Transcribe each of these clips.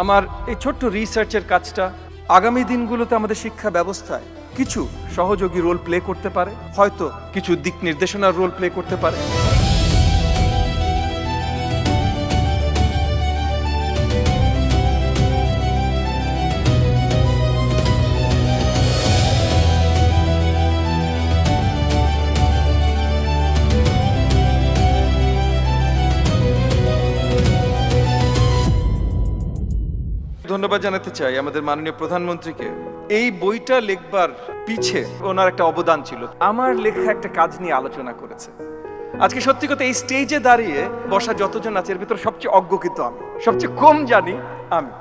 আমার এই ছোট্ট রিসার্চের কাজটা আগামী দিনগুলোতে আমাদের শিক্ষা ব্যবস্থায় কিছু সহযোগী রোল প্লে করতে পারে, হয়তো কিছু দিক নির্দেশনার রোল প্লে করতে পারে। ধন্যবাদ জানাতে চাই আমাদের মাননীয় প্রধানমন্ত্রীকে। এই বইটা লিখবার পিছে ওনার একটা অবদান ছিল। আমার লেখা একটা কাজ নিয়ে আলোচনা করেছে। আজকে সত্যি কথা এই স্টেজে দাঁড়িয়ে বসা যতজন আছে এর ভিতরে সবচেয়ে অজ্ঞ কিন্তু আমি, সবচেয়ে কম জানি আমি,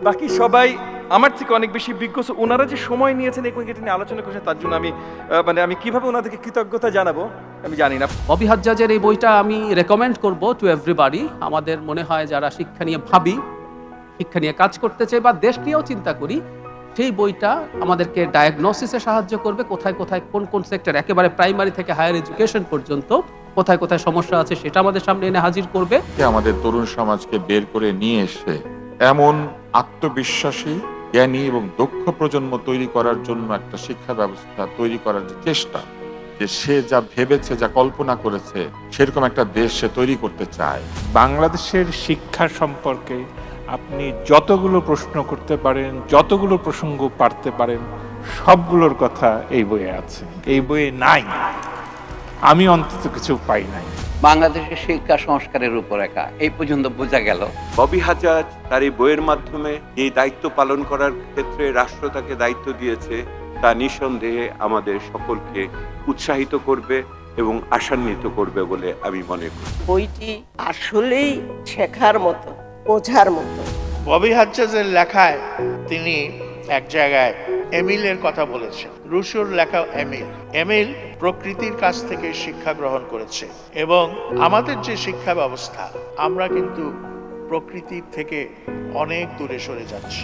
বাকি সবাই আমার থেকে অনেক বেশি বিজ্ঞ। ওনারা যে সময় নিয়েছেন এই বইটা নিয়ে আলোচনা করেছেন তার জন্য আমি কিভাবে ওনাদেরকে কৃতজ্ঞতা জানাবো আমি জানি না। ববি হাজ্জাজের এই বইটা আমি রেকমেন্ড করব টু এভরিবডি। আমাদের মনে হয় যারা শিক্ষা নিয়ে ভাবি, শিক্ষা নিয়ে কাজ করতে চাই বা দেশ নিয়েও চিন্তা করি, সেই বইটা আমাদেরকে ডায়াগনোসিসে সাহায্য করবে। কোথায় কোথায় কোন কোন সেক্টর, একেবারে প্রাইমারি থেকে হায়ার এডুকেশন পর্যন্ত কোথায় কোথায় সমস্যা আছে সেটা আমাদের সামনে এনে হাজির করবে। আমাদের তরুণ সমাজকে বের করে নিয়ে এসে এমন আত্মবিশ্বাসী, জ্ঞানী এবং দক্ষ প্রজন্ম তৈরি করার জন্য একটা শিক্ষা ব্যবস্থা তৈরি করার যে চেষ্টা, যে সে যা ভেবেছে, যা কল্পনা করেছে, সেরকম একটা দেশ সে তৈরি করতে চায়। বাংলাদেশের শিক্ষা সম্পর্কে আপনি যতগুলো প্রশ্ন করতে পারেন, যতগুলো প্রসঙ্গ পারতে পারেন, সবগুলোর কথা এই বইয়ে আছে। এই বইয়ে নাই, আমি অন্তত কিছু পাই নাই। বাংলাদেশের শিক্ষা সংস্কারের রূপরেখা এই পর্যন্ত বোঝা গেল। ববি হাজ্জাজ তার এই বইয়ের মাধ্যমে এই দায়িত্ব পালন করার ক্ষেত্রে রাষ্ট্র তাকে দায়িত্ব দিয়েছে, তা নিঃসন্দেহে আমাদের সকলকে উৎসাহিত করবে এবং আশান্বিত করবে বলে আমি মনে করি। বইটি আসলেই শেখার মতো, বোঝার মতো। ববি হাজ্জাজের লেখায় তিনি এক জায়গায় এমিলের কথা বলেছেন। রুশোর লেখা এমিল প্রকৃতির কাছ থেকে শিক্ষা গ্রহণ করেছে, এবং আমাদের যে শিক্ষা ব্যবস্থা, আমরা কিন্তু প্রকৃতির থেকে অনেক দূরে সরে যাচ্ছি।